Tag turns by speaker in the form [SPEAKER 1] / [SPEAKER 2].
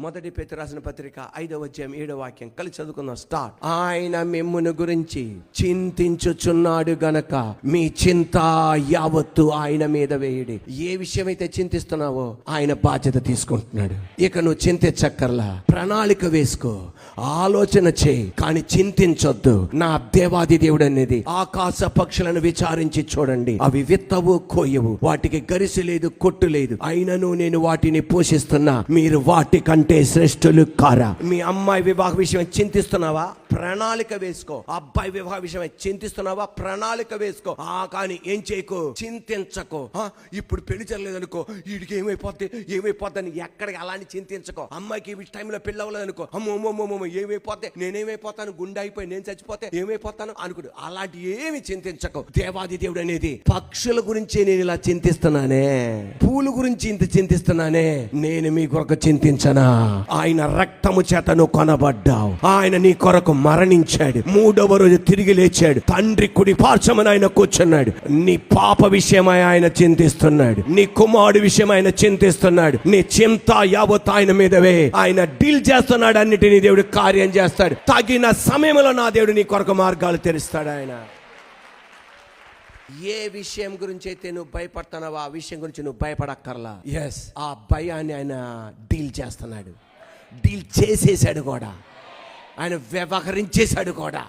[SPEAKER 1] మొదటి పేతురు రాసిన పత్రిక 5వ అధ్యాయం 7వ వాక్యం కలిసి చదువుకుందాం. స్టార్ట్. ఆయన మిమ్మును గురించి చింతించుచున్నాడు గనక మీ చింత యావత్తు ఆయన మీద వేయుడి. ఏ విషయమైతే చింతిస్తున్నావో ఆయన బాధ్యత తీసుకుంటున్నాడు. ఇక నువ్వు చింతించక్కర్లా. ప్రణాళిక వేసుకో, ఆలోచన చేయి, కానీ చింతించొద్దు. నా దేవాది దేవుడు అనేది ఆకాశ పక్షులను విచారించి చూడండి, అవి విత్తవు కోయవు, వాటికి గరిసె లేదు, కొట్టు లేదు, అయినను నేను వాటిని పోషిస్తున్నా, మీరు వాటి కంటే శ్రేష్ఠులు కారా. మీ అమ్మాయి వివాహ విషయం చింతిస్తున్నావా? ప్రణాళిక వేసుకో. అబ్బాయి వివాహ విషయమై చింతిస్తున్నావా? ప్రణాళిక వేసుకో. కానీ ఏం చేయకు, చింతించకు. ఇప్పుడు పెళ్లి జరగలేదనుకో, వీడికి ఏమైపోద్దని ఎక్కడికి అలాంటి చింతించకో. అమ్మాయికి ఈ టైంలో పెళ్ళి అవ్వలేదనుకో, అమ్మో ఏమైపోతే, నేనేమైపోతాను, గుండె అయిపోయి నేను చచ్చిపోతే ఏమైపోతాను అనుకుడు. అలాంటి ఏమి చింతించకు. దేవాది దేవుడు అనేది పక్షుల గురించి నేను ఇలా చింతిస్తున్నానే, పూల గురించి ఇంత చింతిస్తున్నానే, నేను మీ కొరకు చింతించనా? ఆయన రక్తము చేత నువ్వు కొనబడ్డావు. ఆయన నీ కొరకు మరణించాడు, 3వ రోజు తిరిగి లేచాడు, తండ్రి కుడి పార్శ్వమున ఆయన కూర్చున్నాడు. నీ పాప విషయమై ఆయన చింతిస్తున్నాడు, నీ కుమారుడు విషయం ఆయన చింతిస్తున్నాడు. నీ చింత యావత్ ఆయన మీదవే. ఆయన డీల్ చేస్తున్నాడు, అన్నిటినీ దేవుడు కార్యం చేస్తాడు. తగిన సమయంలో నా దేవుడు నీ కొరకు మార్గాలు తెరుస్తాడు. ఆయన ఏ విషయం గురించి అయితే నువ్వు భయపడుతున్నావో ఆ విషయం గురించి నువ్వు భయపడక్కర్లా. ఎస్, ఆ భయాన్ని ఆయన డీల్ చేస్తున్నాడు, డీల్ చేసేసాడు కూడా, ఆయన వ్యవహరించేశాడు కూడా.